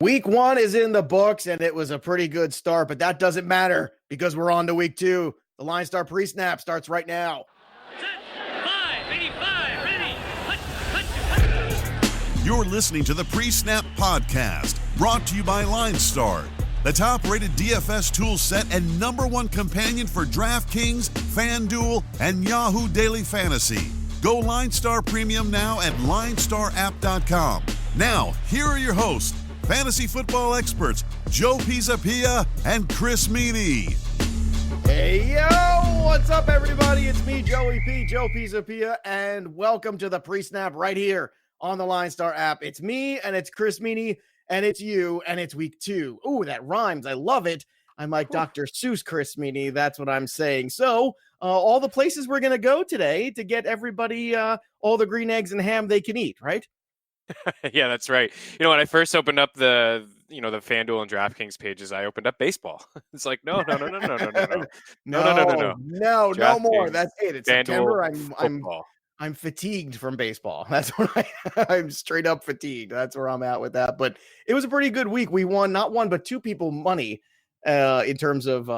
Week 1 is in the books, and it was a pretty good start, but that doesn't matter because we're on to week 2. The LineStar PreSnap starts right now. You're listening to the PreSnap podcast, brought to you by LineStar, the top-rated DFS tool set and #1 companion for DraftKings, FanDuel, and Yahoo Daily Fantasy. Go LineStar Premium now at LineStarApp.com. Now, here are your hosts, fantasy football experts Joe Pisapia and Chris Meaney. Hey, yo, what's up, everybody? It's me, Joey P, Joe Pisapia, and welcome to the PreSnap right here on the LineStar app. It's me, and it's Chris Meaney, and it's you, and it's week 2. Ooh, that rhymes. I love it. I'm like Dr. Seuss Chris Meaney. That's what I'm saying. So, all the places we're going to go today to get everybody all the green eggs and ham they can eat, right? Yeah, that's right. You know, when I first opened up the FanDuel and DraftKings pages, I opened up baseball. It's like, no more. That's it. It's September. I'm fatigued from baseball. That's what I'm straight up fatigued. That's where I'm at with that. But it was a pretty good week. We won not one, but two people money in terms of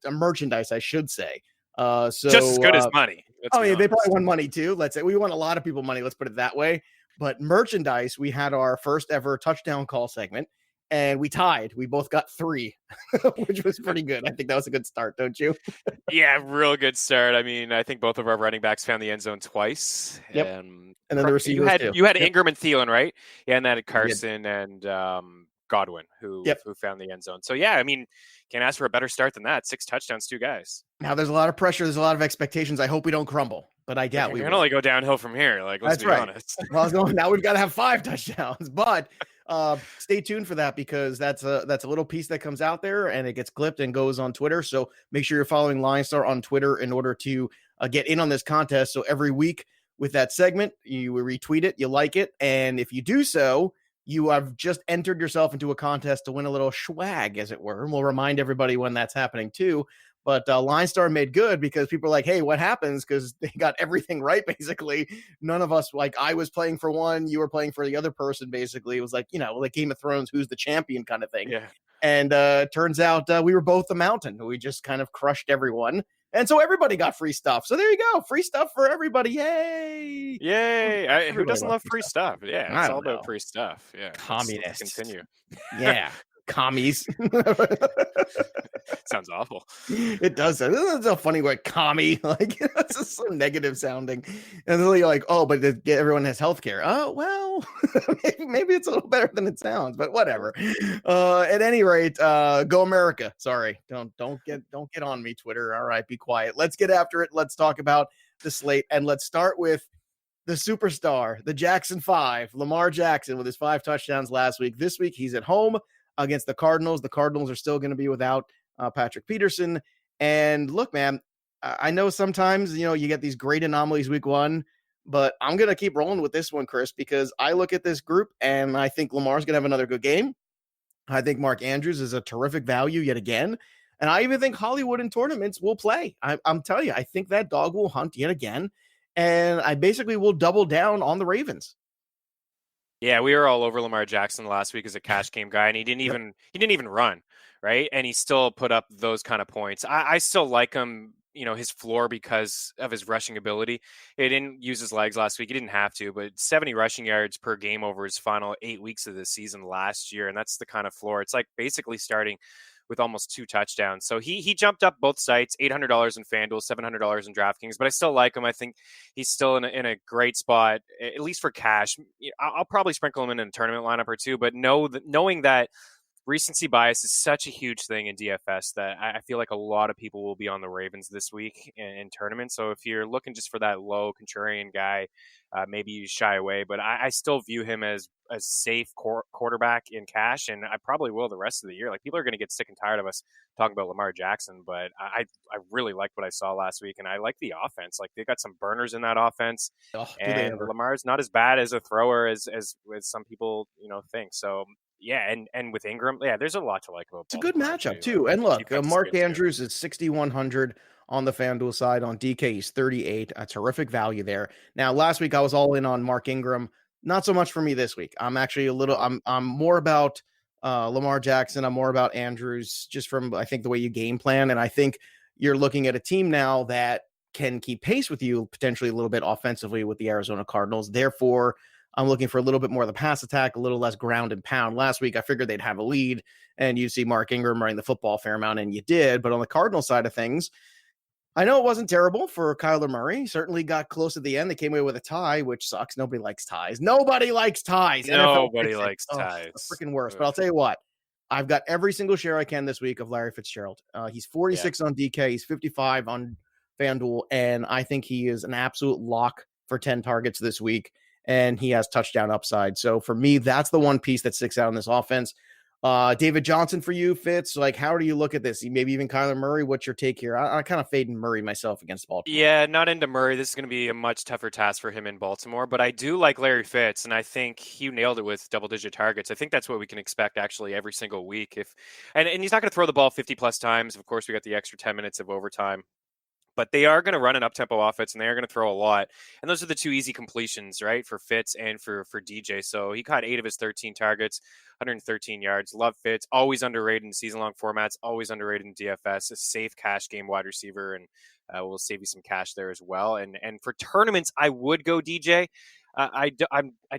merchandise, I should say. So just as good as money. Yeah, they probably won money too. Let's say we won a lot of people money. Let's put it that way. But merchandise, we had our first ever touchdown call segment, and we tied. We both got 3, which was pretty good. I think that was a good start, don't you? Yeah, real good start. I mean, I think both of our running backs found the end zone twice. Yep. And then the receivers you had Ingram and Thielen, right? Yeah, and that had Carson and Godwin who found the end zone. So yeah, I mean, can't ask for a better start than that. 6 touchdowns, 2 guys. Now there's a lot of pressure. There's a lot of expectations. I hope we don't crumble, but I doubt we can only go downhill from here. Like, let's be honest. Well, now we've got to have 5 touchdowns, but stay tuned for that because that's a little piece that comes out there and it gets clipped and goes on Twitter. So make sure you're following LineStar on Twitter in order to get in on this contest. So every week with that segment, you retweet it, you like it, and if you do so, you have just entered yourself into a contest to win a little swag, as it were. And we'll remind everybody when that's happening too. But LineStar made good because people are like, hey, what happens? Because they got everything right, basically. None of us, like I was playing for one, you were playing for the other person, basically. It was like, like Game of Thrones, who's the champion kind of thing. Yeah. And turns out we were both the mountain. We just kind of crushed everyone. And so everybody got free stuff. So there you go. Free stuff for everybody. Yay. Yay. Who doesn't love free stuff? Yeah, it's all about free stuff. Yeah. Communists. Continue. Yeah. Commies. Sounds awful. It does. It's a funny word, commie. Like, it's just so negative sounding. And then you're like, oh, but everyone has healthcare. Oh, well, maybe it's a little better than it sounds, but whatever. At any rate, go America. Sorry. Don't get on me, Twitter. All right, be quiet. Let's get after it. Let's talk about the slate. And let's start with the superstar, the Jackson 5, Lamar Jackson, with his 5 touchdowns last week. This week, he's at home against the Cardinals. The Cardinals are still going to be without Patrick Peterson. And look, man, I know sometimes, you get these great anomalies week 1, but I'm going to keep rolling with this one, Chris, because I look at this group and I think Lamar's going to have another good game. I think Mark Andrews is a terrific value yet again. And I even think Hollywood in tournaments will play. I'm telling you, I think that dog will hunt yet again. And I basically will double down on the Ravens. Yeah, we were all over Lamar Jackson last week as a cash game guy, and he didn't even run, right? And he still put up those kind of points. I still like him, his floor because of his rushing ability. He didn't use his legs last week. He didn't have to, but 70 rushing yards per game over his final 8 weeks of the season last year, and that's the kind of floor. It's like basically starting with almost 2 touchdowns. So he jumped up both sites, $800 in FanDuel, $700 in DraftKings, but I still like him. I think he's still in a great spot, at least for cash. I'll probably sprinkle him in a tournament lineup or two, but knowing that recency bias is such a huge thing in DFS that I feel like a lot of people will be on the Ravens this week in tournaments. So if you're looking just for that low contrarian guy, maybe you shy away. But I still view him as a safe quarterback in cash, and I probably will the rest of the year. Like, people are going to get sick and tired of us talking about Lamar Jackson, but I really liked what I saw last week, and I like the offense. Like, they got some burners in that offense, and Lamar's not as bad as a thrower as some people think. So. Yeah, and with Ingram, there's a lot to like about. It's a good matchup too. And look, Mark Andrews is 6,100 on the FanDuel side. On DK, he's 38. A terrific value there. Now, last week I was all in on Mark Ingram. Not so much for me this week. I'm actually I'm more about Lamar Jackson. I'm more about Andrews just from, I think, the way you game plan. And I think you're looking at a team now that can keep pace with you potentially a little bit offensively with the Arizona Cardinals. Therefore, I'm looking for a little bit more of the pass attack, a little less ground and pound. Last week, I figured they'd have a lead and you'd see Mark Ingram running the football a fair amount, and you did. But on the Cardinal side of things, I know it wasn't terrible for Kyler Murray. Certainly got close at the end. They came away with a tie, which sucks. Nobody likes ties. Nobody likes ties. NFL Nobody hates it. likes Oh, ties. the freaking worst. But I'll tell you what, I've got every single share I can this week of Larry Fitzgerald. He's 46 on DK. He's 55 on FanDuel, and I think he is an absolute lock for 10 targets this week, and he has touchdown upside. So for me, that's the one piece that sticks out in this offense. David Johnson for you, Fitz. Like, how do you look at this? Maybe even Kyler Murray. What's your take here? I kind of fading Murray myself against Baltimore. Yeah, not into Murray. This is going to be a much tougher task for him in Baltimore, but I do like Larry Fitz, and I think you nailed it with double-digit targets. I think that's what we can expect actually every single week. And he's not going to throw the ball 50 plus times. Of course, we got the extra 10 minutes of overtime. But they are going to run an up-tempo offense, and they are going to throw a lot. And those are the two easy completions, right, for Fitz and for DJ. So he caught 8 of his 13 targets, 113 yards. Love Fitz. Always underrated in season-long formats, always underrated in DFS. A safe cash game wide receiver, and we'll save you some cash there as well. And for tournaments, I would go DJ. I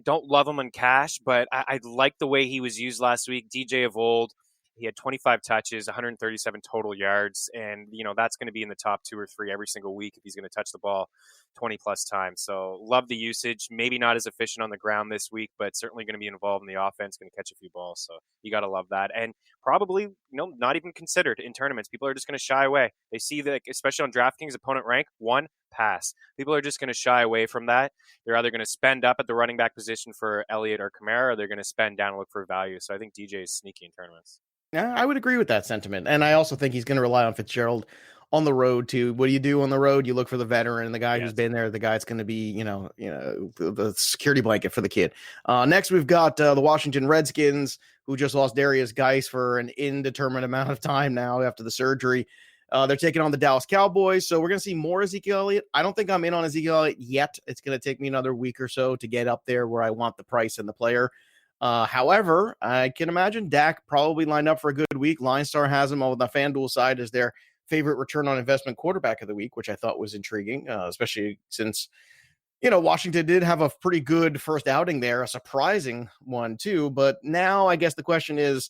don't love him on cash, but I like the way he was used last week. DJ of old. He had 25 touches, 137 total yards, and that's going to be in the top 2 or 3 every single week if he's going to touch the ball 20 plus times. So love the usage. Maybe not as efficient on the ground this week, but certainly going to be involved in the offense, going to catch a few balls. So you got to love that, and probably not even considered in tournaments. People are just going to shy away. They see that, especially on DraftKings opponent rank 1 pass. People are just going to shy away from that. They're either going to spend up at the running back position for Elliott or Kamara, or they're going to spend down and look for value. So I think DJ is sneaky in tournaments. Yeah, I would agree with that sentiment. And I also think he's going to rely on Fitzgerald on the road too. What do you do on the road? You look for the veteran, the guy who's been there, the guy that's going to be, the security blanket for the kid. Next, we've got the Washington Redskins, who just lost Darius Geis for an indeterminate amount of time now after the surgery. They're taking on the Dallas Cowboys. So we're going to see more Ezekiel Elliott. I don't think I'm in on Ezekiel Elliott yet. It's going to take me another week or so to get up there where I want the price and the player. However, I can imagine Dak probably lined up for a good week. LineStar has him on the FanDuel side as their favorite return on investment quarterback of the week, which I thought was intriguing, especially since, Washington did have a pretty good first outing there, a surprising one too. But now I guess the question is,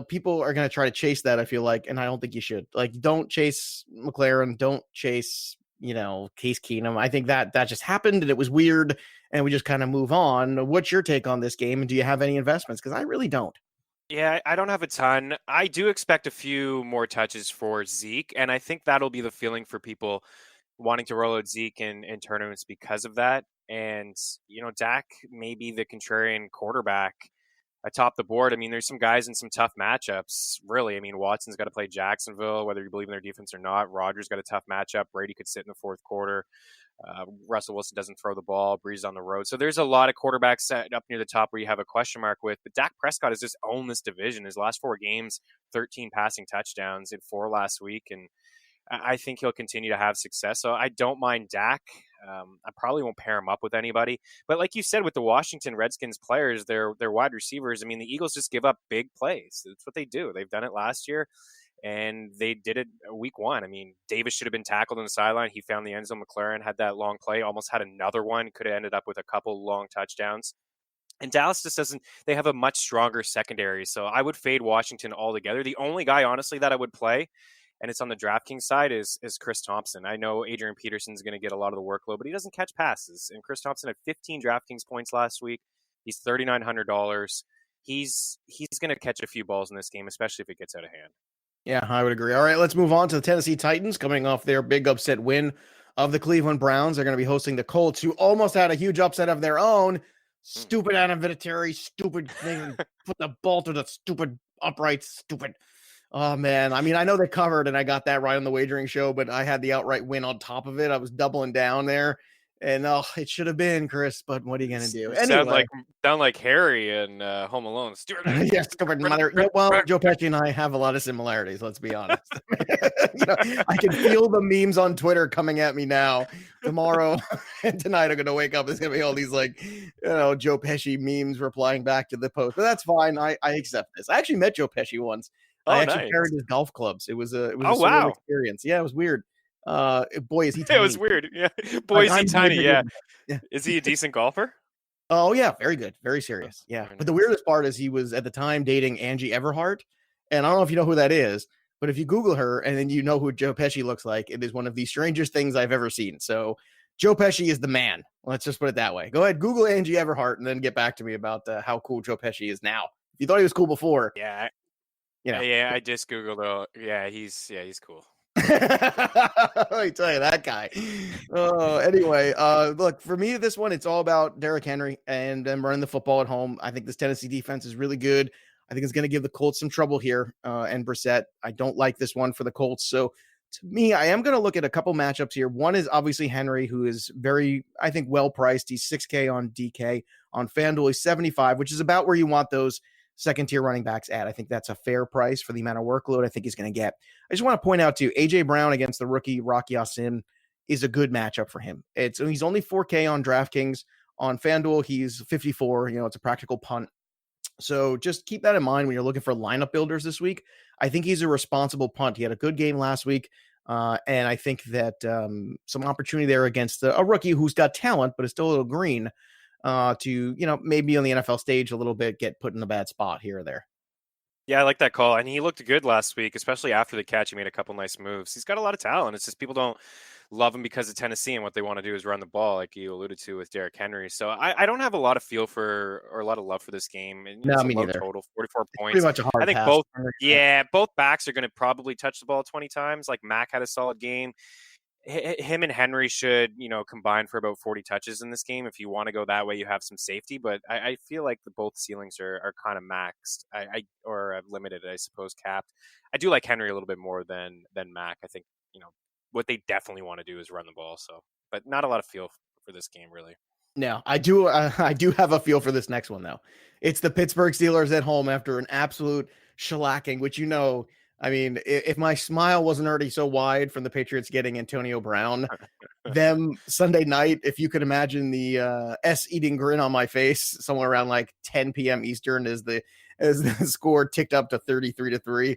people are going to try to chase that, I feel like, and I don't think you should. Like, don't chase McLaren, don't chase Case Keenum. I think that just happened and it was weird and we just kind of move on. What's your take on this game? And do you have any investments? Because I really don't. Yeah, I don't have a ton. I do expect a few more touches for Zeke, and I think that'll be the feeling for people wanting to roll out Zeke in tournaments because of that. And, Dak may be the contrarian quarterback atop the board. I mean, there's some guys in some tough matchups, really. I mean, Watson's got to play Jacksonville, whether you believe in their defense or not. Rodgers got a tough matchup. Brady could sit in the fourth quarter. Russell Wilson doesn't throw the ball. Breeze on the road. So there's a lot of quarterbacks set up near the top where you have a question mark with. But Dak Prescott has just owned this division. His last 4 games, 13 passing touchdowns, in 4 last week. And I think he'll continue to have success. So I don't mind Dak. I probably won't pair him up with anybody. But like you said, with the Washington Redskins players, they're wide receivers. I mean, the Eagles just give up big plays. That's what they do. They've done it last year, and they did it week 1. I mean, Davis should have been tackled on the sideline. He found the end zone. McLaren had that long play, almost had another one. Could have ended up with a couple long touchdowns. And Dallas just doesn't – they have a much stronger secondary. So I would fade Washington altogether. The only guy, honestly, that I would play – and it's on the DraftKings side, is Chris Thompson. I know Adrian Peterson's going to get a lot of the workload, but he doesn't catch passes. And Chris Thompson had 15 DraftKings points last week. He's $3,900. He's going to catch a few balls in this game, especially if it gets out of hand. Yeah, I would agree. All right, let's move on to the Tennessee Titans coming off their big upset win of the Cleveland Browns. They're going to be hosting the Colts, who almost had a huge upset of their own. Stupid Adam Vinatieri, stupid thing. Put the ball to the stupid upright, stupid. Oh, man. I mean, I know they covered, and I got that right on the wagering show, but I had the outright win on top of it. I was doubling down there, And it should have been Chris, but what are you gonna do? You Anyway, sound like Harry in Home Alone. yes, well, Joe Pesci and I have a lot of similarities. Let's be honest. I can feel the memes on Twitter coming at me now. Tomorrow and tonight, I'm gonna wake up. There's gonna be all these Joe Pesci memes replying back to the post. But that's fine. I accept this. I actually met Joe Pesci once. I actually carried his golf clubs. It was a surreal experience. Yeah, it was weird. Boy, is he tiny. It was weird. Yeah. Boy, is he tiny. Yeah. Yeah. Is he a decent golfer? Oh, yeah. Very good. Very serious. Yeah. But the weirdest part is he was at the time dating Angie Everhart. And I don't know if you know who that is, but if you Google her and then you know who Joe Pesci looks like, it is one of the strangest things I've ever seen. So Joe Pesci is the man. Let's just put it that way. Go ahead, Google Angie Everhart and then get back to me about how cool Joe Pesci is now. If you thought he was cool before. Yeah. Yeah, I just Googled it. Yeah, he's cool. Let me tell you, that guy. Anyway, look, for me, this one, it's all about Derrick Henry and them running the football at home. I think this Tennessee defense is really good. I think it's going to give the Colts some trouble here. And Brissett, I don't like this one for the Colts. So to me, I am going to look at a couple matchups here. One is obviously Henry, who is very, I think, well priced. He's $6K on DK. On FanDuel, he's 75, which is about where you want those second-tier running backs at. I think that's a fair price for the amount of workload I think he's going to get. I just want to point out, too, A.J. Brown against the rookie Rocky Ya-Sin is a good matchup for him. He's only 4K on DraftKings. On FanDuel, he's 54. It's a practical punt. So just keep that in mind when you're looking for lineup builders this week. I think he's a responsible punt. He had a good game last week, and I think that some opportunity there against a rookie who's got talent but is still a little green to, maybe on the NFL stage a little bit, get put in a bad spot here or there. Yeah, I like that call. And he looked good last week, especially after the catch. He made a couple nice moves. He's got a lot of talent. It's just people don't love him because of Tennessee, and what they want to do is run the ball, like you alluded to with Derrick Henry. So I don't have a lot of feel for or a lot of love for this game. And no, me neither. Total 44 points. Pretty much a hard I think pass. both backs are going to probably touch the ball 20 times. Like Mac had a solid game. Him and Henry should, combine for about 40 touches in this game. If you want to go that way, you have some safety, but I feel like both ceilings are kind of maxed. Or limited, I suppose, capped. I do like Henry a little bit more than Mac. I think, what they definitely want to do is run the ball. So, but not a lot of feel for this game, really. No, I do have a feel for this next one, though. It's the Pittsburgh Steelers at home after an absolute shellacking, which, I mean, if my smile wasn't already so wide from the Patriots getting Antonio Brown, them Sunday night, if you could imagine the eating grin on my face somewhere around like 10 p.m. Eastern as the score ticked up to 33-3.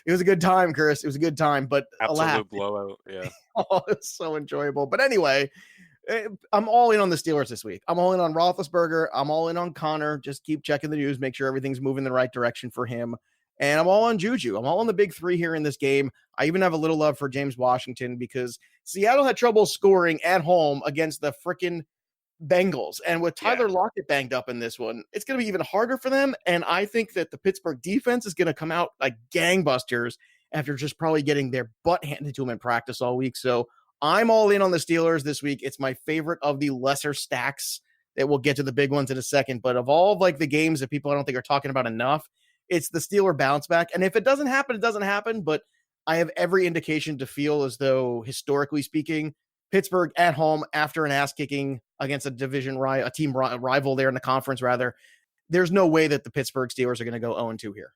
It was a good time, Chris. It was a good time, but absolute blowout. Yeah. It's so enjoyable. But anyway, I'm all in on the Steelers this week. I'm all in on Roethlisberger. I'm all in on Connor. Just keep checking the news, make sure everything's moving the right direction for him. And I'm all on Juju. I'm all on the big three here in this game. I even have a little love for James Washington because Seattle had trouble scoring at home against the freaking Bengals. And with Tyler Lockett banged up in this one, it's going to be even harder for them. And I think that the Pittsburgh defense is going to come out like gangbusters after just probably getting their butt handed to them in practice all week. So I'm all in on the Steelers this week. It's my favorite of the lesser stacks that we'll get to the big ones in a second. But of all of like the games that people I don't think are talking about enough, it's the Steeler bounce back. And if it doesn't happen, it doesn't happen. But I have every indication to feel as though, historically speaking, Pittsburgh at home after an ass kicking against a team rival there in the conference, rather, there's no way that the Pittsburgh Steelers are going to go 0-2 here.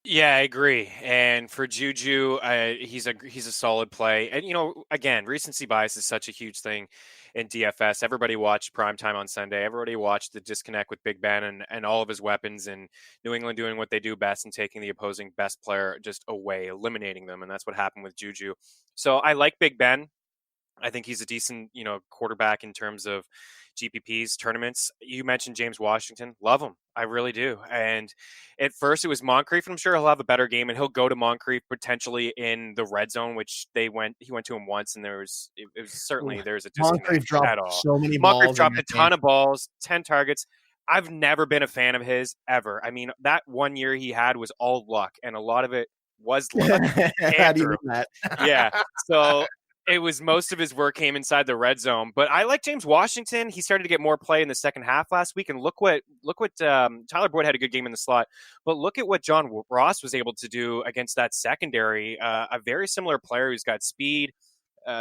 Yeah, I agree. And for Juju, he's a solid play. And, again, recency bias is such a huge thing in DFS. Everybody watched primetime on Sunday. Everybody watched the disconnect with Big Ben and all of his weapons, and New England doing what they do best and taking the opposing best player just away, eliminating them. And that's what happened with Juju. So I like Big Ben. I think he's a decent, quarterback in terms of GPPs, tournaments. You mentioned James Washington. Love him. I really do. And at first it was Moncrief, and I'm sure he'll have a better game, and he'll go to Moncrief potentially in the red zone, which he went to him once, and there's a disconnect Moncrief dropped at all. So many Moncrief balls. dropped a ton of balls, 10 targets. I've never been a fan of his ever. I mean, that 1 year he had was all luck, and a lot of it was luck. How do you mean that? Yeah. So it was most of his work came inside the red zone. But I like James Washington. He started to get more play in the second half last week. And look what Tyler Boyd had a good game in the slot. But look at what John Ross was able to do against that secondary. A very similar player who's got speed,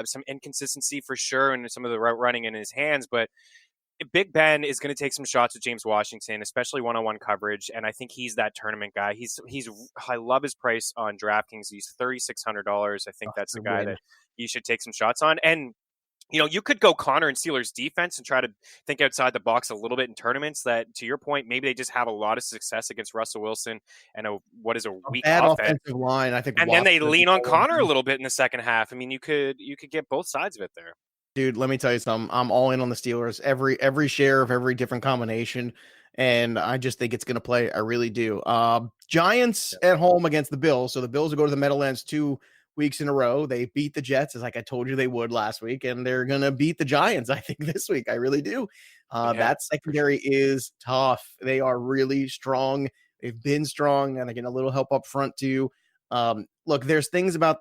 some inconsistency for sure, and some of the route running in his hands, but Big Ben is going to take some shots with James Washington, especially one-on-one coverage, and I think he's that tournament guy. He's I love his price on DraftKings. He's $3,600. I think that's the Good guy win. that you should take some shots on. And you could go Connor and Steelers defense and try to think outside the box a little bit in tournaments that, to your point, maybe they just have a lot of success against Russell Wilson and what is a weak Bad offense. offensive line. I think And then they Watson lean on Connor a little bit in the second half. I mean, you could get both sides of it there. Dude, let me tell you something. I'm all in on the Steelers. Every share of every different combination, and I just think it's going to play. I really do. Giants at home against the Bills. So the Bills will go to the Meadowlands 2 weeks in a row. They beat the Jets, as like I told you they would last week, and they're going to beat the Giants, I think, this week. I really do. That secondary is tough. They are really strong. They've been strong, and they're getting a little help up front too. Look, there's things about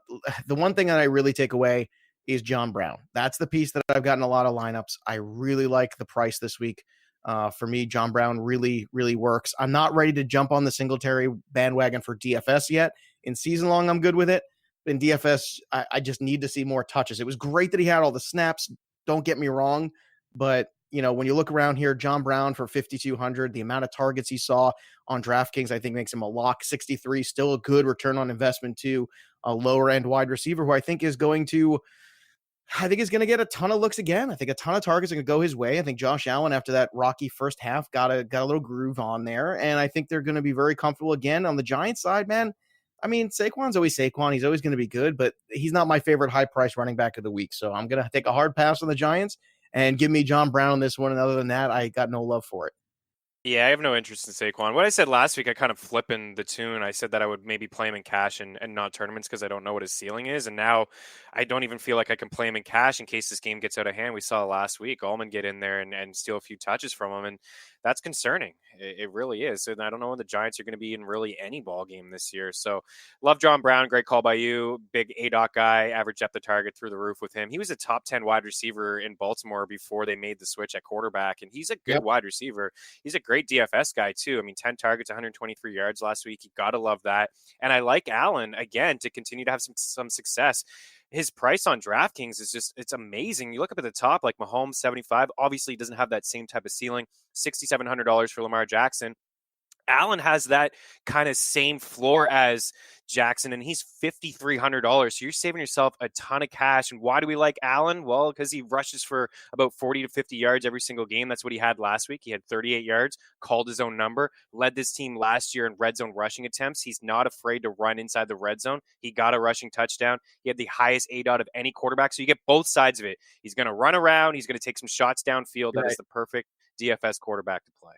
the one thing that I really take away is John Brown. That's the piece that I've gotten a lot of lineups. I really like the price this week. For me, John Brown really, really works. I'm not ready to jump on the Singletary bandwagon for DFS yet. In season long, I'm good with it. In DFS, I just need to see more touches. It was great that he had all the snaps. Don't get me wrong. But, when you look around here, John Brown for 5,200, the amount of targets he saw on DraftKings, I think makes him a lock. 63, still a good return on investment too. A lower end wide receiver who I think is going to get a ton of looks again. I think a ton of targets are going to go his way. I think Josh Allen, after that rocky first half, got a little groove on there. And I think they're going to be very comfortable again. On the Giants side, man, I mean, Saquon's always Saquon. He's always going to be good, but he's not my favorite high-priced running back of the week. So I'm going to take a hard pass on the Giants and give me John Brown on this one. And other than that, I got no love for it. Yeah, I have no interest in Saquon. What I said last week, I kind of flipping the tune. I said that I would maybe play him in cash and not tournaments because I don't know what his ceiling is. And now I don't even feel like I can play him in cash in case this game gets out of hand. We saw last week Allman get in there and steal a few touches from him. And that's concerning. It really is. And I don't know when the Giants are going to be in really any ball game this year. So love John Brown. Great call by you. Big ADOT guy, average depth of target through the roof with him. He was a top 10 wide receiver in Baltimore before they made the switch at quarterback. And he's a good wide receiver. He's a great DFS guy too. I mean, 10 targets, 123 yards last week. You got to love that. And I like Allen again to continue to have some success. His price on DraftKings is it's amazing. You look up at the top, like Mahomes, 75. Obviously, he doesn't have that same type of ceiling. $6,700 for Lamar Jackson. Allen has that kind of same floor as Jackson, and he's $5,300. So you're saving yourself a ton of cash. And why do we like Allen? Well, because he rushes for about 40 to 50 yards every single game. That's what he had last week. He had 38 yards, called his own number, led this team last year in red zone rushing attempts. He's not afraid to run inside the red zone. He got a rushing touchdown. He had the highest ADOT of any quarterback. So you get both sides of it. He's going to run around. He's going to take some shots downfield. That is the perfect DFS quarterback to play.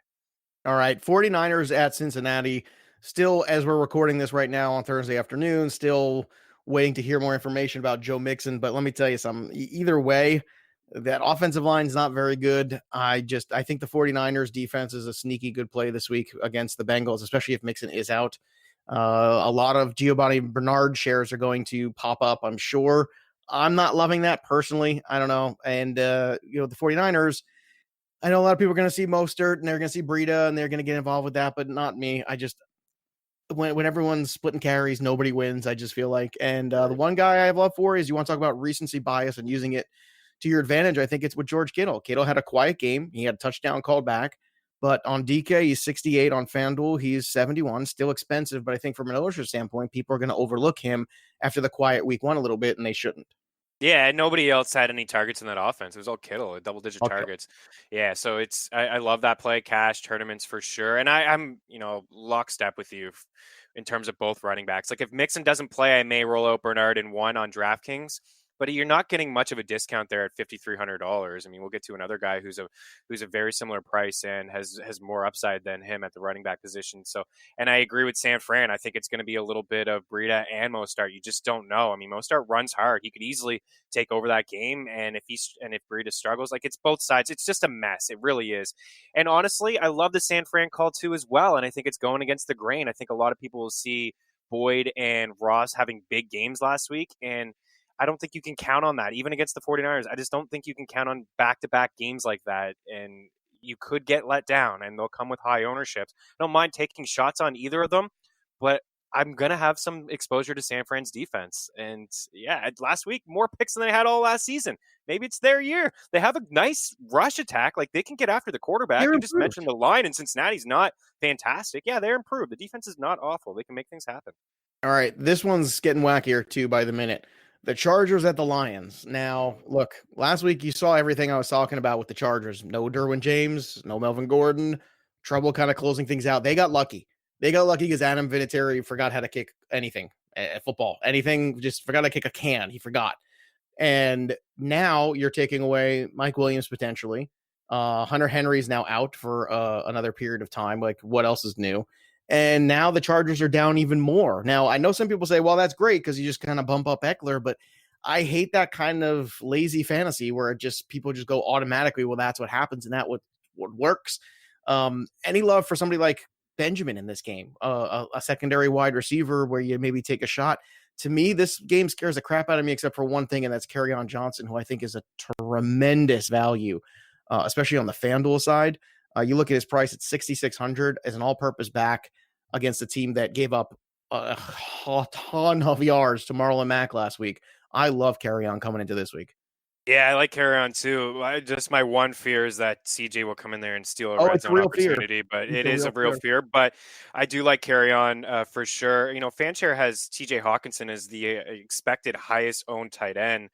All right, 49ers at Cincinnati. Still, as we're recording this right now on Thursday afternoon, still waiting to hear more information about Joe Mixon. But let me tell you something. Either way, that offensive line is not very good. I think the 49ers defense is a sneaky good play this week against the Bengals, especially if Mixon is out. A lot of Giovanni Bernard shares are going to pop up, I'm sure. I'm not loving that personally. I don't know. And, the 49ers, I know a lot of people are going to see Mostert and they're going to see Breida and they're going to get involved with that, but not me. I just, when everyone's splitting carries, nobody wins, I just feel like. And the one guy I have love for is, you want to talk about recency bias and using it to your advantage. I think it's with George Kittle. Kittle had a quiet game. He had a touchdown called back, but on DK, he's 68. On FanDuel, he's 71, still expensive. But I think from an ownership standpoint, people are going to overlook him after the quiet week one a little bit, and they shouldn't. Yeah, nobody else had any targets in that offense. It was all Kittle, double-digit targets. Yeah, so I love that play, cash tournaments for sure. And I'm lockstep with you in terms of both running backs. Like if Mixon doesn't play, I may roll out Bernard in one on DraftKings, but you're not getting much of a discount there at $5,300. I mean, we'll get to another guy who's a very similar price and has more upside than him at the running back position. So, and I agree with San Fran. I think it's going to be a little bit of Breida and Mostert. You just don't know. I mean, Mostert runs hard. He could easily take over that game. And if Breida struggles, like it's both sides. It's just a mess. It really is. And honestly, I love the San Fran call too as well. And I think it's going against the grain. I think a lot of people will see Boyd and Ross having big games last week, and I don't think you can count on that, even against the 49ers. I just don't think you can count on back-to-back games like that, and you could get let down, and they'll come with high ownerships. I don't mind taking shots on either of them, but I'm going to have some exposure to San Fran's defense. And yeah, last week, more picks than they had all last season. Maybe it's their year. They have a nice rush attack. Like, they can get after the quarterback. They're You just improved. mentioned the line in Cincinnati's not fantastic. Yeah, they're improved. The defense is not awful. They can make things happen. All right, this one's getting wackier too by the minute. The Chargers at the Lions. Now, look, last week you saw everything I was talking about with the Chargers. No Derwin James, no Melvin Gordon, trouble kind of closing things out. They got lucky. They got lucky because Adam Vinatieri forgot how to kick anything at football. Anything, just forgot to kick a can. He forgot. And now you're taking away Mike Williams potentially. Hunter Henry's now out for another period of time. Like, what else is new? And now the Chargers are down even more. Now, I know some people say, well, that's great because you just kind of bump up Eckler, but I hate that kind of lazy fantasy where it just people just go automatically, well, that's what happens and that what works. Any love for somebody like Benjamin in this game, a secondary wide receiver where you maybe take a shot? To me, this game scares the crap out of me, except for one thing, and that's Kerryon Johnson, who I think is a tremendous value, especially on the FanDuel side. You look at his price at 6,600 as an all-purpose back against a team that gave up a ton of yards to Marlon Mack last week. I love Kerryon coming into this week. Yeah, I like Carry too. Just my one fear is that CJ will come in there and steal a red It's a zone real fear. opportunity, but It's it a is real a real fear. But I do like Carry for sure. Fanshare has TJ Hawkinson as the expected highest owned tight end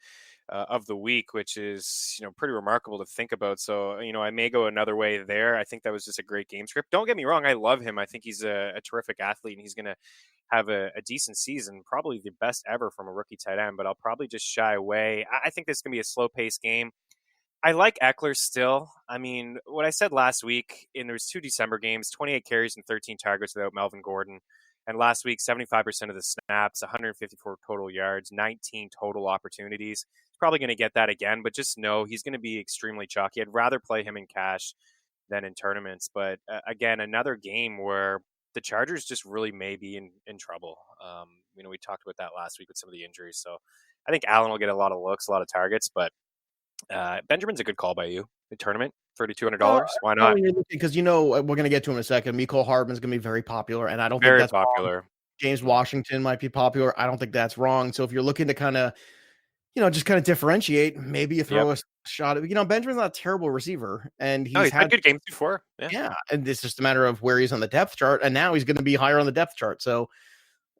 of the week, which is pretty remarkable to think about. So I may go another way there. I think that was just a great game script. Don't get me wrong, I love him. I think he's a terrific athlete, and he's going to have a decent season, probably the best ever from a rookie tight end. But I'll probably just shy away. I think this is going to be a slow paced game. I like Eckler still. I mean, what I said last week, and there was 2 December games, 28 carries and 13 targets without Melvin Gordon. And last week, 75% of the snaps, 154 total yards, 19 total opportunities. He's probably going to get that again, but just know he's going to be extremely chalky. I'd rather play him in cash than in tournaments. But again, another game where the Chargers just really may be in trouble. We talked about that last week with some of the injuries. So I think Allen will get a lot of looks, a lot of targets, but Benjamin's a good call by you. The tournament, $3,200. Why not? Because we're going to get to him in a second. Mecole Hardman's going to be very popular, and I don't think that's popular. Wrong. James Washington might be popular. I don't think that's wrong. So if you're looking to kind of, just kind of differentiate, maybe you throw a shot at, Benjamin's not a terrible receiver, and he's had good games before. Yeah, and it's just a matter of where he's on the depth chart, and now he's going to be higher on the depth chart. So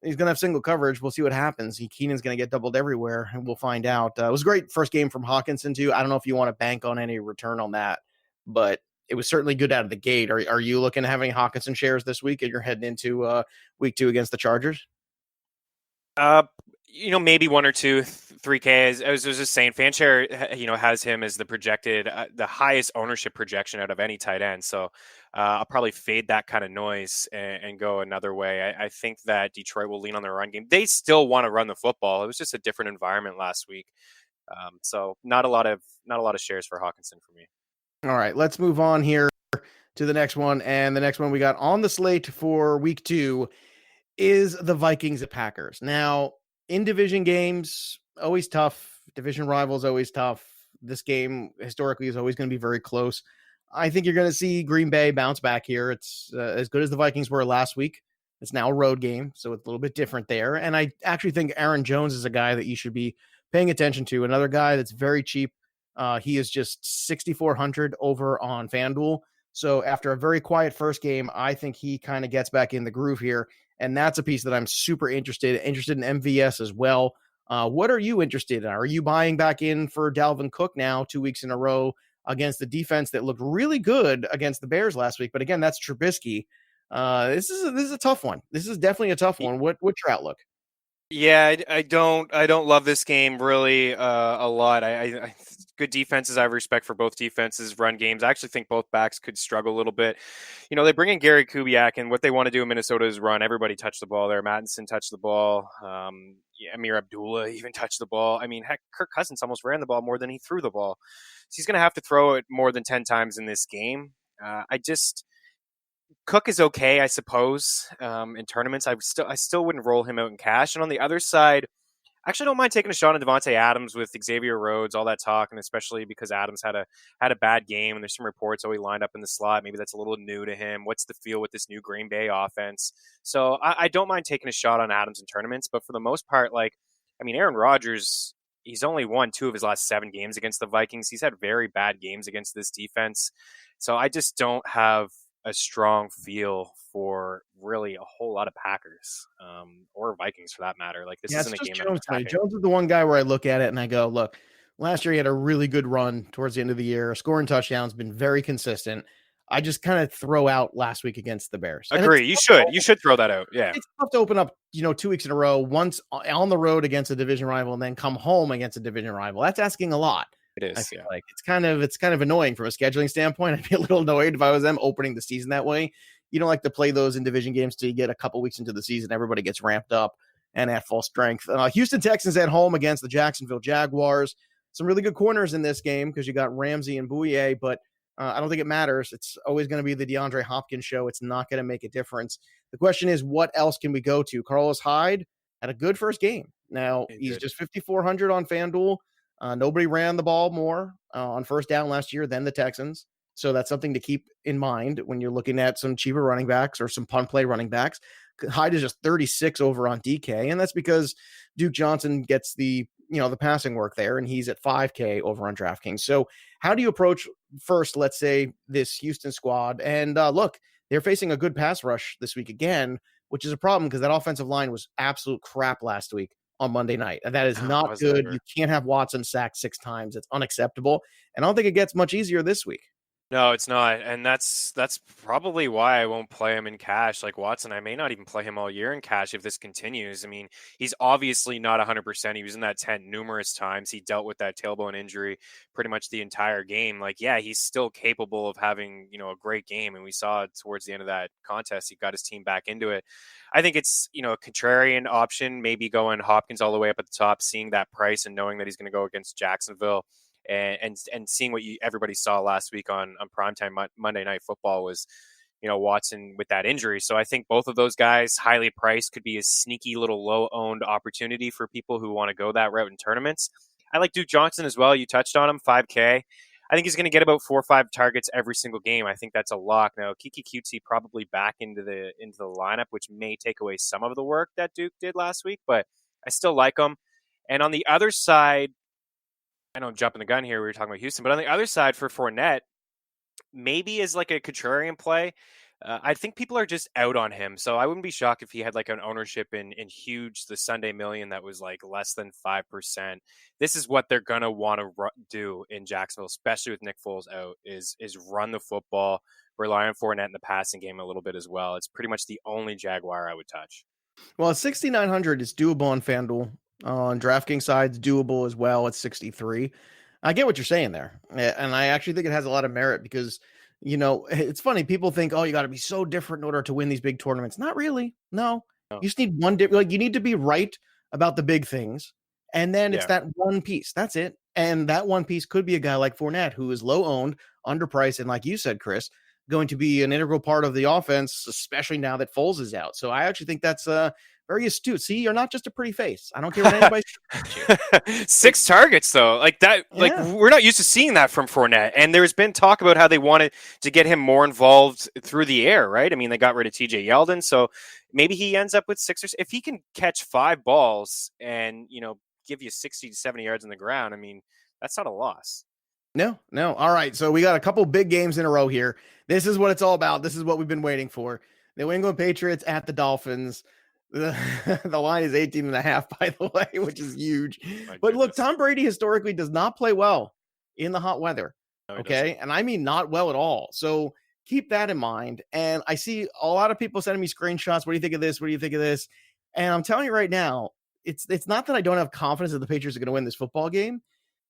he's going to have single coverage. We'll see what happens. Keenan's going to get doubled everywhere, and we'll find out. It was a great first game from Hawkinson, too. I don't know if you want to bank on any return on that, but it was certainly good out of the gate. Are you looking to have any Hawkinson shares this week, and you're heading into week 2 against the Chargers? Maybe 1 or 2, 3K. I was just saying, Fanshare, has him as the projected, the highest ownership projection out of any tight end. So I'll probably fade that kind of noise and go another way. I think that Detroit will lean on their run game. They still want to run the football. It was just a different environment last week. So not a lot of shares for Hawkinson for me. All right, let's move on here to the next one. And the next one we got on the slate for week 2 is the Vikings at Packers. Now, in division games, always tough. Division rivals, always tough. This game historically is always going to be very close. I think you're going to see Green Bay bounce back here. It's as good as the Vikings were last week. It's now a road game, so it's a little bit different there. And I actually think Aaron Jones is a guy that you should be paying attention to. Another guy that's very cheap. He is just 6,400 over on FanDuel. So after a very quiet first game, I think he kind of gets back in the groove here. And that's a piece that I'm super interested in MVS as well. What are you interested in? Are you buying back in for Dalvin Cook now 2 weeks in a row against the defense that looked really good against the Bears last week? But again, that's Trubisky. This is a tough one. This is definitely a tough one. What's your outlook? Yeah, I don't love this game really a lot. I good defenses. I have respect for both defenses. Run games. I actually think both backs could struggle a little bit. They bring in Gary Kubiak, and what they want to do in Minnesota is run. Everybody touched the ball there. Mattinson touched the ball. Amir Abdullah even touched the ball. I mean, heck, Kirk Cousins almost ran the ball more than he threw the ball. So he's going to have to throw it more than 10 times in this game. Cook is okay, I suppose, in tournaments. I still wouldn't roll him out in cash. And on the other side, Actually, don't mind taking a shot on Devontae Adams with Xavier Rhodes, all that talk, and especially because Adams had a bad game, and there's some reports he lined up in the slot. Maybe that's a little new to him. What's the feel with this new Green Bay offense? So I don't mind taking a shot on Adams in tournaments, but for the most part, Aaron Rodgers, he's only won 2 of his last 7 games against the Vikings. He's had very bad games against this defense. So I just don't have a strong feel for really a whole lot of Packers or Vikings for that matter. Like this isn't a game. Jones is the one guy where I look at it and I go, look, last year he had a really good run towards the end of the year. Scoring touchdowns, been very consistent. I just kind of throw out last week against the Bears. Agree. You should throw that out. Yeah. It's tough to open up, 2 weeks in a row, once on the road against a division rival and then come home against a division rival. That's asking a lot. It is. I feel like it's kind of annoying from a scheduling standpoint. I'd be a little annoyed if I was them opening the season that way. You don't like to play those in division games till you get a couple weeks into the season. Everybody gets ramped up and at full strength. Houston Texans at home against the Jacksonville Jaguars. Some really good corners in this game because you got Ramsey and Bouye, but I don't think it matters. It's always going to be the DeAndre Hopkins show. It's not going to make a difference. The question is, what else can we go to? Carlos Hyde had a good first game. Now, he's just 5,400 on FanDuel. Nobody ran the ball more on first down last year than the Texans. So that's something to keep in mind when you're looking at some cheaper running backs or some punt play running backs. Hyde is just 36 over on DK, and that's because Duke Johnson gets the passing work there, and he's at 5K over on DraftKings. So how do you approach first, let's say, this Houston squad? And look, they're facing a good pass rush this week again, which is a problem because that offensive line was absolute crap last week on Monday night. That is not good. You can't have Watson sacked 6 times. It's unacceptable. And I don't think it gets much easier this week. No, it's not. And that's probably why I won't play him in cash. Like Watson, I may not even play him all year in cash if this continues. I mean, he's obviously not 100%. He was in that tent numerous times. He dealt with that tailbone injury pretty much the entire game. Like, yeah, he's still capable of having, a great game. And we saw towards the end of that contest, he got his team back into it. I think it's, a contrarian option, maybe going Hopkins all the way up at the top, seeing that price and knowing that he's going to go against Jacksonville. And seeing what everybody saw last week on primetime Monday Night Football was, Watson with that injury. So I think both of those guys, highly priced, could be a sneaky little low-owned opportunity for people who want to go that route in tournaments. I like Duke Johnson as well. You touched on him, 5K. I think he's going to get about 4 or 5 targets every single game. I think that's a lock. Now, Kiki Cutesy probably back into the lineup, which may take away some of the work that Duke did last week, but I still like him. And on the other side, I know I'm jumping the gun here. We were talking about Houston, but on the other side for Fournette, maybe as like a contrarian play, I think people are just out on him. So I wouldn't be shocked if he had like an ownership in huge, the Sunday Million that was like less than 5%. This is what they're going to want to do in Jacksonville, especially with Nick Foles out, is run the football, rely on Fournette in the passing game a little bit as well. It's pretty much the only Jaguar I would touch. Well, 6,900 is doable on FanDuel. On DraftKings side, it's doable as well at 63. I get what you're saying there. And I actually think it has a lot of merit because, it's funny. People think, oh, you got to be so different in order to win these big tournaments. Not really. No. You just need one you need to be right about the big things. And then it's that one piece. That's it. And that one piece could be a guy like Fournette, who is low owned, underpriced. And like you said, Chris, going to be an integral part of the offense, especially now that Foles is out. So I actually think that's very astute. See, you're not just a pretty face. I don't care what anybody says. 6 targets, though. Like that, like we're not used to seeing that from Fournette. And there's been talk about how they wanted to get him more involved through the air, right? I mean, they got rid of TJ Yeldon, so maybe he ends up with 6 or 6. If he can catch 5 balls and give you 60 to 70 yards on the ground, I mean, that's not a loss. No. All right, so we got a couple big games in a row here. This is what it's all about. This is what we've been waiting for. The New England Patriots at the Dolphins. The line is 18.5, by the way, which is huge. But look, Tom Brady historically does not play well in the hot weather. No, okay. And I mean, not well at all. So keep that in mind. And I see a lot of people sending me screenshots. What do you think of this? What do you think of this? And I'm telling you right now, it's not that I don't have confidence that the Patriots are going to win this football game,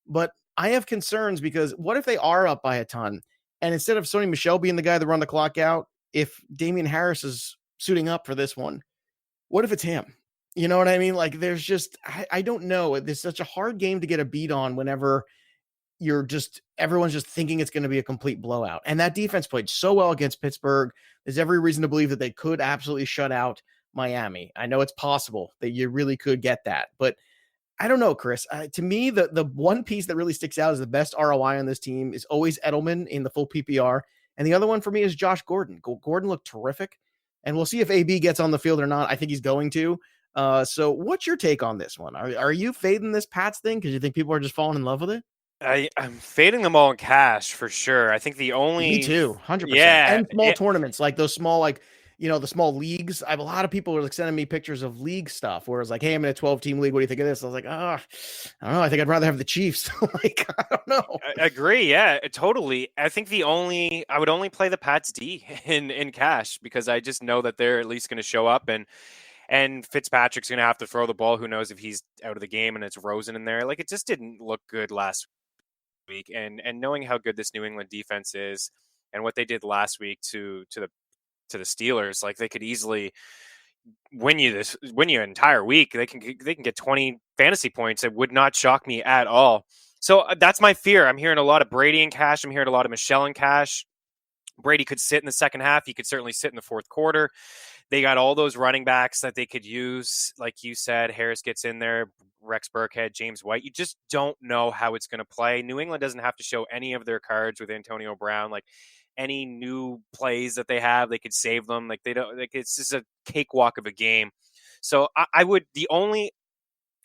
but I have concerns because what if they are up by a ton? And instead of Sony Michel being the guy that run the clock out, if Damian Harris is suiting up for this one, what if it's him? You know what I mean? Like there's just, I don't know. There's such a hard game to get a beat on whenever everyone's just thinking it's going to be a complete blowout. And that defense played so well against Pittsburgh. There's every reason to believe that they could absolutely shut out Miami. I know it's possible that you really could get that, but I don't know, Chris. To me, the one piece that really sticks out as the best ROI on this team is always Edelman in the full PPR. And the other one for me is Josh Gordon. Gordon looked terrific. And we'll see if AB gets on the field or not. I think he's going to. So what's your take on this one? Are you fading this Pats thing because you think people are just falling in love with it? I'm fading them all in cash for sure. I think the Me only, too, 100%. yeah, And small tournaments, like those small, like, the small leagues. I have a lot of people who are like sending me pictures of league stuff where it's like, hey, I'm in a 12-team league. What do you think of this? I was like, I don't know. I think I'd rather have the Chiefs. Like, I don't know. I agree. Yeah, totally. I think I would only play the Pats D in cash because I just know that they're at least going to show up and Fitzpatrick's going to have to throw the ball. Who knows if he's out of the game and it's Rosen in there. Like, it just didn't look good last week. And knowing how good this New England defense is and what they did last week to the Steelers, like they could easily win you an entire week. They can get 20 fantasy points. It would not shock me at all. So that's my fear. I'm hearing a lot of Brady in cash. I'm hearing a lot of Michelle in cash. Brady could sit in the second half. He could certainly sit in the fourth quarter. They got all those running backs that they could use. Like you said, Harris gets in there, Rex Burkhead, James White. You just don't know how it's going to play. New England doesn't have to show any of their cards with Antonio Brown. Like any new plays that they have, they could save them. Like they don't. Like it's just a cakewalk of a game. So I would, the only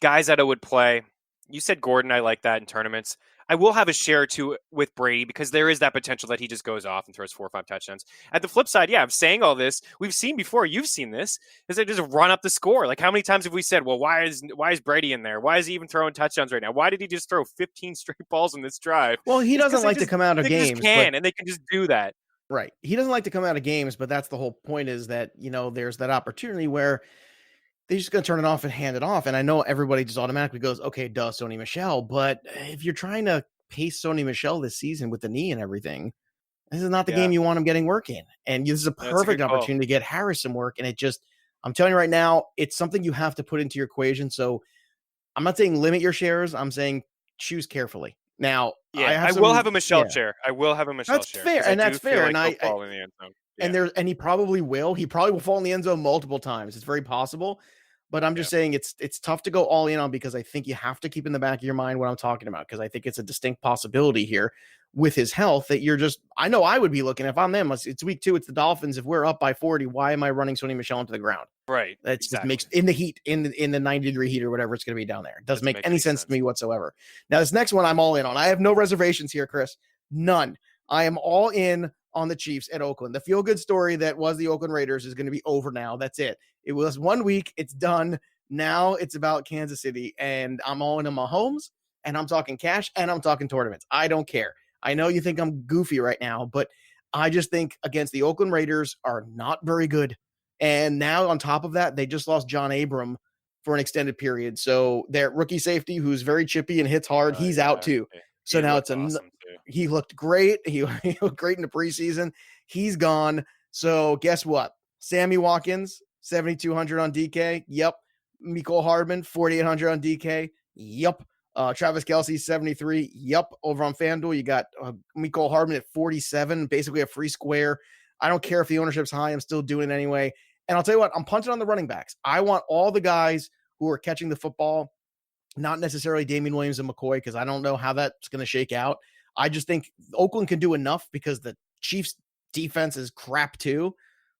guys that I would play. You said Gordon. I like that in tournaments. I will have a share or two with Brady because there is that potential that he just goes off and throws 4 or 5 touchdowns. At the flip side, yeah, I'm saying all this. We've seen before. You've seen this. Is they just run up the score? Like how many times have we said, well, why is Brady in there? Why is he even throwing touchdowns right now? Why did he just throw 15 straight balls in this drive? Well, he doesn't like to come out of games. And they can just do that. Right. He doesn't like to come out of games, but that's the whole point is that, there's that opportunity where they're just going to turn it off and hand it off. And I know everybody just automatically goes, okay, duh, Sony Michel. But if you're trying to pace Sony Michel this season with the knee and everything, this is not the game you want him getting work in. And this is a perfect opportunity to get Harris some work. And I'm telling you right now, it's something you have to put into your equation. So I'm not saying limit your shares. I'm saying choose carefully. Now, I will have a Michelle share. I will have a Michelle share. Fair, and that's fair. Like and he probably will. He probably will fall in the end zone multiple times. It's very possible. But I'm just saying it's tough to go all in on because I think you have to keep in the back of your mind what I'm talking about because I think it's a distinct possibility here with his health that I know I would be looking if I'm them. It's week 2. It's the Dolphins. If we're up by 40, why am I running Sony Michel into the ground? Right. That just makes in the heat, in the 90-degree heat or whatever it's going to be down there. It doesn't make any sense to me whatsoever. Now, this next one I'm all in on. I have no reservations here, Chris. None. I am all in on the Chiefs at Oakland. The feel-good story that was the Oakland Raiders is going to be over now. That's it. It was 1 week. It's done. Now it's about Kansas City, and I'm all in on Mahomes, and I'm talking cash, and I'm talking tournaments. I don't care. I know you think I'm goofy right now, but I just think against the Oakland Raiders are not very good. And now on top of that, they just lost John Abram for an extended period. So their rookie safety, who's very chippy and hits hard, he's out too. So now it's he looked great. He looked great in the preseason. He's gone. So guess what? Sammy Watkins, 7,200 on DK. Yep. Mecole Hardman, 4,800 on DK. Yep. Travis Kelce, 73. Yep. Over on FanDuel, you got Mecole Hardman at 47, basically a free square. I don't care if the ownership's high. I'm still doing it anyway. And I'll tell you what, I'm punting on the running backs. I want all the guys who are catching the football, not necessarily Damian Williams and McCoy, because I don't know how that's going to shake out. I just think Oakland can do enough because the Chiefs defense is crap too,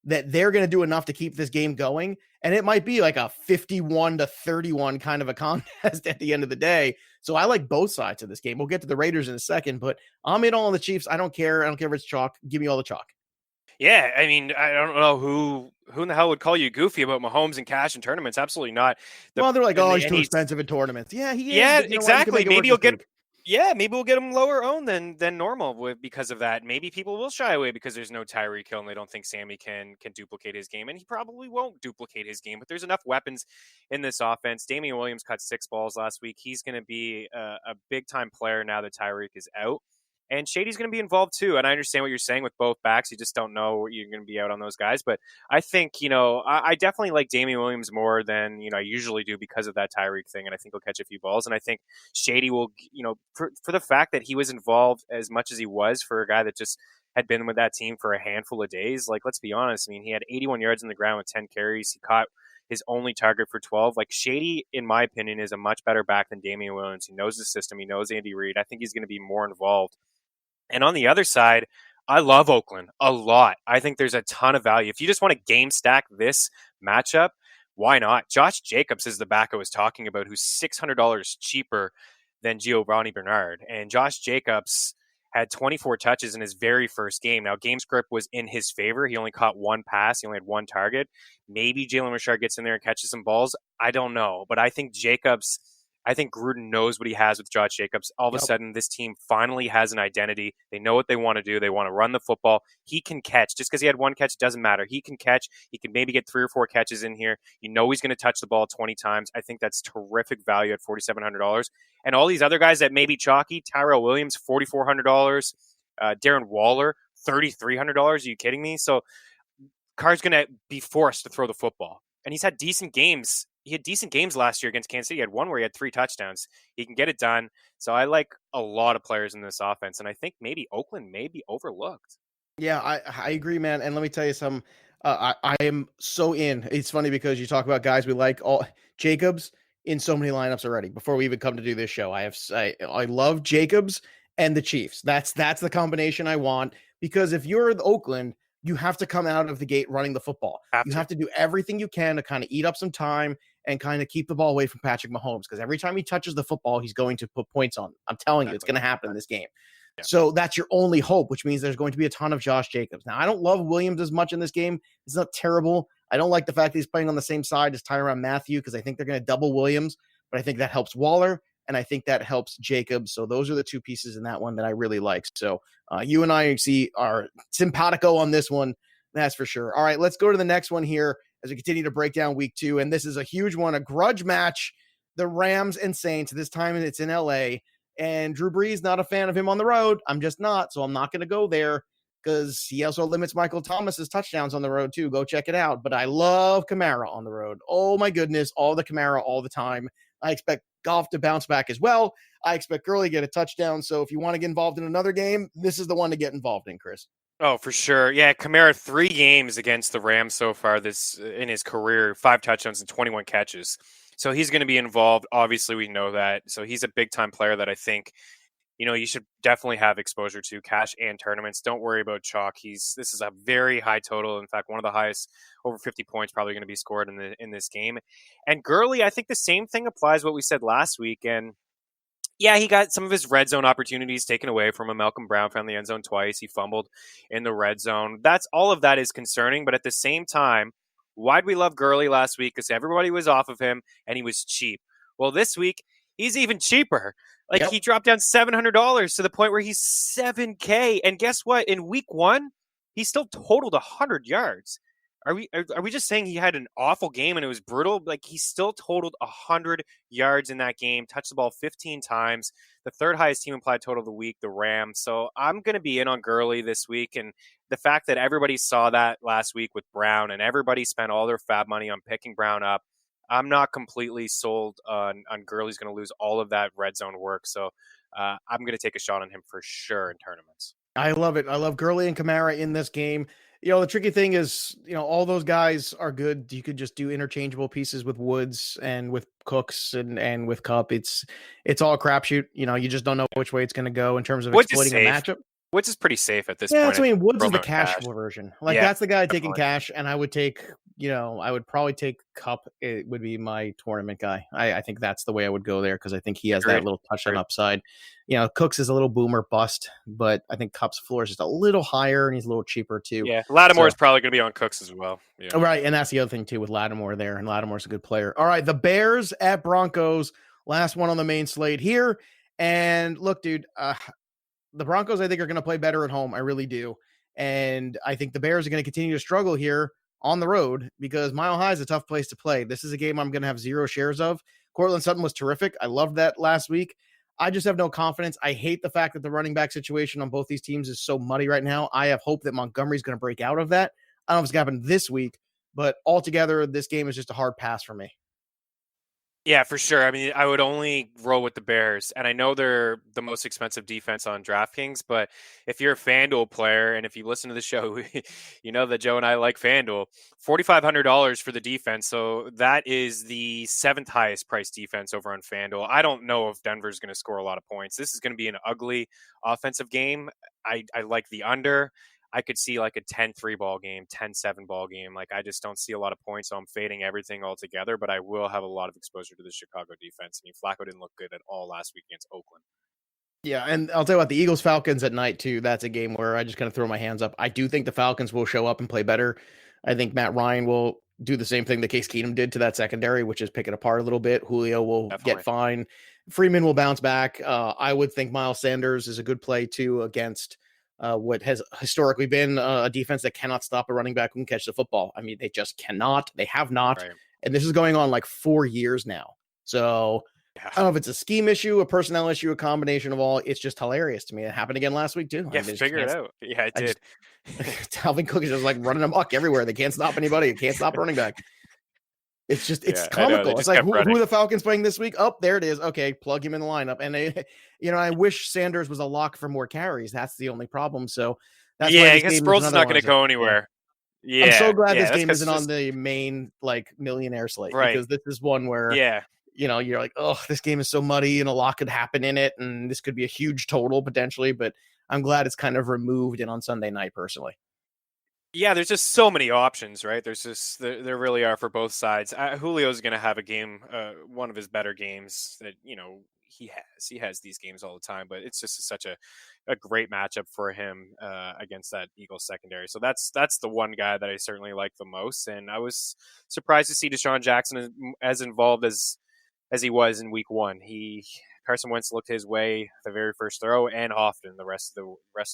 that they're going to do enough to keep this game going. And it might be like a 51-31 kind of a contest at the end of the day. So I like both sides of this game. We'll get to the Raiders in a second, but I'm in all on the Chiefs. I don't care. I don't care if it's chalk. Give me all the chalk. Yeah, I mean, I don't know who in the hell would call you goofy about Mahomes and cash in tournaments. Absolutely not. Well, they're like, oh, he's too expensive in tournaments. Yeah, he is. Yeah, exactly. Maybe we'll get him lower owned than normal because of that. Maybe people will shy away because there's no Tyreek Hill and they don't think Sammy can duplicate his game, and he probably won't duplicate his game. But there's enough weapons in this offense. Damian Williams caught 6 balls last week. He's going to be a big time player now that Tyreek is out. And Shady's going to be involved too. And I understand what you're saying with both backs. You just don't know you're going to be out on those guys. But I think, I definitely like Damian Williams more than, I usually do because of that Tyreek thing. And I think he'll catch a few balls. And I think Shady will, for the fact that he was involved as much as he was for a guy that just had been with that team for a handful of days. Like, let's be honest. I mean, he had 81 yards on the ground with 10 carries. He caught his only target for 12. Like Shady, in my opinion, is a much better back than Damian Williams. He knows the system. He knows Andy Reid. I think he's going to be more involved. And on the other side, I love Oakland a lot. I think there's a ton of value. If you just want to game stack this matchup, why not? Josh Jacobs is the back I was talking about, who's $600 cheaper than Giovanni Bernard. And Josh Jacobs had 24 touches in his very first game. Now, game script was in his favor. He only caught one pass. He only had one target. Maybe Jalen Richard gets in there and catches some balls. I don't know. But I think Gruden knows what he has with Josh Jacobs. All of a sudden, this team finally has an identity. They know what they want to do. They want to run the football. He can catch. Just because he had one catch doesn't matter. He can catch. He can maybe get 3 or 4 catches in here. You know he's going to touch the ball 20 times. I think that's terrific value at $4,700. And all these other guys that may be chalky, Tyrell Williams, $4,400. Darren Waller, $3,300. Are you kidding me? So Carr's going to be forced to throw the football. And he's had decent games. He had decent games last year against Kansas City. He had one where he had 3 touchdowns. He can get it done. So I like a lot of players in this offense, and I think maybe Oakland may be overlooked. Yeah, I agree, man. And let me tell you some. I am so in. It's funny because you talk about guys we like. All Jacobs in so many lineups already. Before we even come to do this show, I love Jacobs and the Chiefs. That's the combination I want, because if you're the Oakland, you have to come out of the gate running the football. You have to do everything you can to kind of eat up some time and kind of keep the ball away from Patrick Mahomes, because every time he touches the football, he's going to put points on. I'm telling you, it's going to happen in this game. Yeah. So that's your only hope, which means there's going to be a ton of Josh Jacobs. Now, I don't love Williams as much in this game. It's not terrible. I don't like the fact that he's playing on the same side as Tyrann Mathieu, because I think they're going to double Williams, but I think that helps Waller, and I think that helps Jacobs. So those are the 2 pieces in that one that I really like. So you and I are simpatico on this one. That's for sure. All right, let's go to the next one here as we continue to break down week 2. And this is a huge one, a grudge match, the Rams and Saints. This time it's in LA. And Drew Brees, not a fan of him on the road. I'm just not. So I'm not going to go there, because he also limits Michael Thomas's touchdowns on the road too. Go check it out. But I love Kamara on the road. Oh my goodness. All the Kamara all the time. I expect Goff to bounce back as well. I expect Gurley to get a touchdown. So if you want to get involved in another game, this is the one to get involved in, Chris. Oh, for sure. Yeah, Kamara, 3 games against the Rams so far this in his career, 5 touchdowns and 21 catches. So he's going to be involved. Obviously, we know that. So he's a big-time player that I think, you should definitely have exposure to, cash and tournaments. Don't worry about chalk. This is a very high total. In fact, one of the highest, over 50 points, probably going to be scored in this game. And Gurley, I think the same thing applies what we said last week. And yeah, he got some of his red zone opportunities taken away from him. Malcolm Brown found the end zone twice. He fumbled in the red zone. All of that is concerning. But at the same time, why'd we love Gurley last week? Because everybody was off of him and he was cheap. Well, this week, he's even cheaper. He dropped down $700 to the point where he's $7K. And guess what? In week 1, he still totaled 100 yards. Are we just saying he had an awful game and it was brutal? He still totaled 100 yards in that game, touched the ball 15 times, the 3rd highest team implied total of the week, the Rams. So I'm going to be in on Gurley this week. And the fact that everybody saw that last week with Brown and everybody spent all their fab money on picking Brown up, I'm not completely sold on Gurley's going to lose all of that red zone work. So I'm going to take a shot on him for sure in tournaments. I love it. I love Gurley and Kamara in this game. The tricky thing is, all those guys are good. You could just do interchangeable pieces with Woods and with Cooks and with Kupp. It's all a crapshoot. You just don't know which way it's going to go in terms of exploiting the matchup. Woods is pretty safe at this point. Yeah, that's what I mean. Woods is the cashable version. That's the guy taking cash, and I would take, I would probably take Kupp. It would be my tournament guy. I think that's the way I would go there, because I think he has that little touchdown upside. Cooks is a little boomer bust, but I think Kupp's floor is just a little higher, and he's a little cheaper too. Yeah, Lattimore is probably going to be on Cooks as well. Yeah. Right, and that's the other thing too with Lattimore there, and Lattimore's a good player. All right, the Bears at Broncos, last one on the main slate here. And look, dude, the Broncos, I think, are going to play better at home. I really do. And I think the Bears are going to continue to struggle here on the road, because Mile High is a tough place to play. This is a game I'm going to have 0 shares of. Cortland Sutton was terrific. I loved that last week. I just have no confidence. I hate the fact that the running back situation on both these teams is so muddy right now. I have hope that Montgomery's going to break out of that. I don't know if it's going to happen this week, but altogether, this game is just a hard pass for me. Yeah, for sure. I mean, I would only roll with the Bears, and I know they're the most expensive defense on DraftKings, but if you're a FanDuel player and if you listen to the show, you know that Joe and I like FanDuel. $4,500 for the defense, so that is the seventh highest priced defense over on FanDuel. I don't know if Denver's going to score a lot of points. This is going to be an ugly offensive game. I like the under. I could see like a 10-3 ball game, 10-7 ball game. Like, I just don't see a lot of points, so I'm fading everything altogether, but I will have a lot of exposure to the Chicago defense. I mean, Flacco didn't look good at all last week against Oakland. Yeah, and I'll tell you what, the Eagles-Falcons at night, too, that's a game where I just kind of throw my hands up. I do think the Falcons will show up and play better. I think Matt Ryan will do the same thing that Case Keenum did to that secondary, which is pick it apart a little bit. Julio will get fine. Freeman will bounce back. I would think Miles Sanders is a good play, too, against what has historically been a defense that cannot stop a running back who can catch the football. I mean, they just cannot. They have not. Right. And this is going on like 4 years now. So I don't know if it's a scheme issue, a personnel issue, a combination of all. It's just hilarious to me. It happened again last week, too. Yeah, figure it out. Yeah, it did. Dalvin Cook is just like running amok everywhere. They can't stop anybody. They can't stop running back. It's just, it's comical. It's like, who are the Falcons playing this week? Oh, there it is. Okay, plug him in the lineup. And, I wish Sanders was a lock for more carries. That's the only problem. So that's why I guess Sproles is not going to go anywhere. Yeah. I'm so glad this game isn't on the main, like, millionaire slate. Right. Because this is one where, you're like, oh, this game is so muddy and a lot could happen in it. And this could be a huge total potentially. But I'm glad it's kind of removed and on Sunday night, personally. Yeah, there's just so many options, right? There really are for both sides. Julio's going to have a game, one of his better games that, he has these games all the time, but it's just such a great matchup for him against that Eagles secondary. So that's the one guy that I certainly like the most. And I was surprised to see Deshaun Jackson as involved as he was in week one. Carson Wentz looked his way the very first throw and often the rest of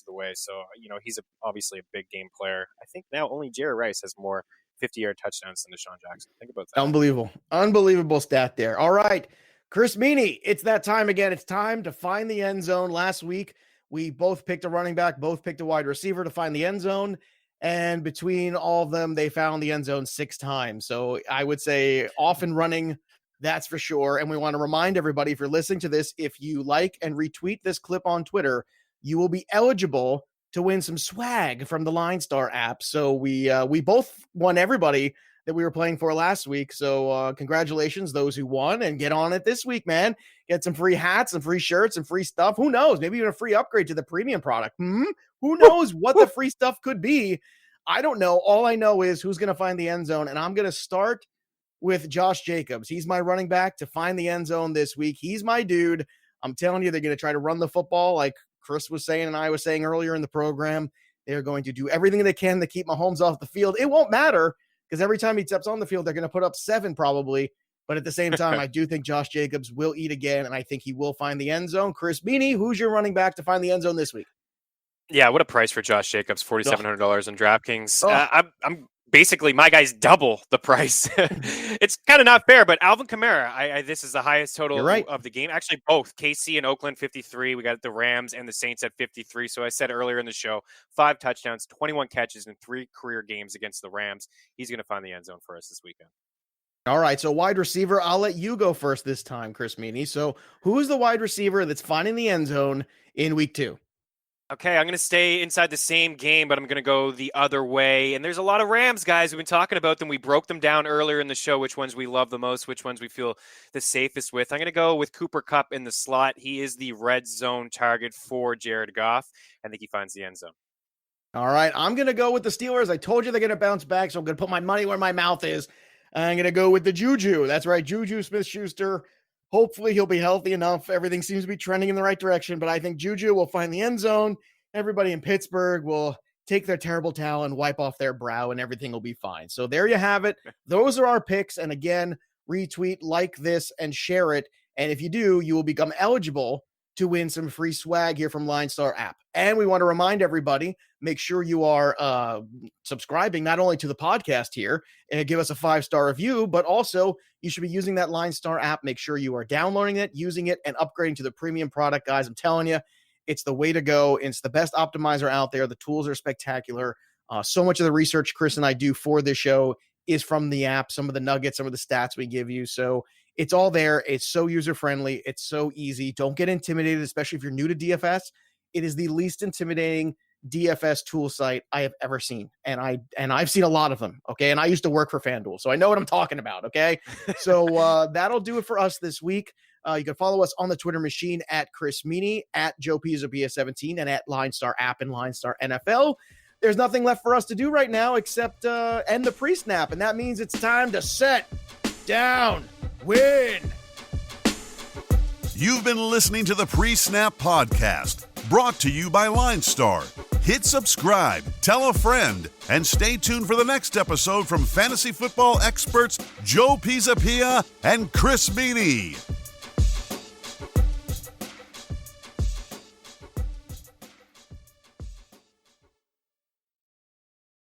the way. So, he's obviously a big game player. I think now only Jerry Rice has more 50-yard touchdowns than Deshaun Jackson. Think about that. Unbelievable stat there. All right, Chris Meaney, it's that time again. It's time to find the end zone. Last week, we both picked a running back, both picked a wide receiver to find the end zone. And between all of them, they found the end zone 6 times. So I would say often running, that's for sure. And we want to remind everybody, if you're listening to this, if you like and retweet this clip on Twitter, you will be eligible to win some swag from the LineStar app. So we both won everybody that we were playing for last week. So congratulations, those who won, and get on it this week, man. Get some free hats, some free shirts, some free stuff. Who knows? Maybe even a free upgrade to the premium product. Who knows what the free stuff could be? I don't know. All I know is who's going to find the end zone. And I'm going to start with Josh Jacobs. He's my running back to find the end zone this week. He's my dude. I'm telling you, they're going to try to run the football like Chris was saying and I was saying earlier in the program. They're going to do everything they can to keep Mahomes off the field. It won't matter because every time he steps on the field, they're going to put up 7 probably. But at the same time, I do think Josh Jacobs will eat again, and I think he will find the end zone. Chris Meaney, who's your running back to find the end zone this week? Yeah, what a price for Josh Jacobs, $4,700 on DraftKings. I'm basically, my guy's double the price. It's kind of not fair, but Alvin Kamara, this is the highest total of the game. Actually, both KC and Oakland, 53. We got the Rams and the Saints at 53. So I said earlier in the show, 5 touchdowns, 21 catches in 3 career games against the Rams. He's going to find the end zone for us this weekend. All right, so wide receiver, I'll let you go first this time, Chris Meaney. So who is the wide receiver that's finding the end zone in week 2? Okay, I'm going to stay inside the same game, but I'm going to go the other way. And there's a lot of Rams, guys. We've been talking about them. We broke them down earlier in the show, which ones we love the most, which ones we feel the safest with. I'm going to go with Cooper Kupp in the slot. He is the red zone target for Jared Goff. I think he finds the end zone. All right, I'm going to go with the Steelers. I told you they're going to bounce back, so I'm going to put my money where my mouth is. I'm going to go with the Juju. That's right, Juju Smith-Schuster. Hopefully he'll be healthy enough. Everything seems to be trending in the right direction, but I think Juju will find the end zone. Everybody in Pittsburgh will take their terrible towel and wipe off their brow, and everything will be fine. So there you have it. Those are our picks. And again, retweet, like this, and share it. And if you do, you will become eligible to win some free swag here from LineStar App. And we want to remind everybody, make sure you are subscribing not only to the podcast here and give us a 5-star review, but also you should be using that LineStar App. Make sure you are downloading it, using it, and upgrading to the premium product, guys. I'm telling you, it's the way to go. It's the best optimizer out there. The tools are spectacular. So much of the research Chris and I do for this show is from the app, some of the nuggets, some of the stats we give you. So it's all there. It's so user-friendly. It's so easy. Don't get intimidated, especially if you're new to DFS. It is the least intimidating DFS tool site I have ever seen. And I've seen a lot of them. Okay. And I used to work for FanDuel, so I know what I'm talking about. Okay. So that'll do it for us this week. You can follow us on the Twitter machine at Chris Meaney, at Joe Pisapia 17, and at LineStar App and LineStar NFL. There's nothing left for us to do right now except end the pre-snap. And that means it's time to set, down, win. You've been listening to the PreSnap podcast, brought to you by LineStar. Hit subscribe, tell a friend, and stay tuned for the next episode from fantasy football experts Joe Pisapia and Chris Meaney.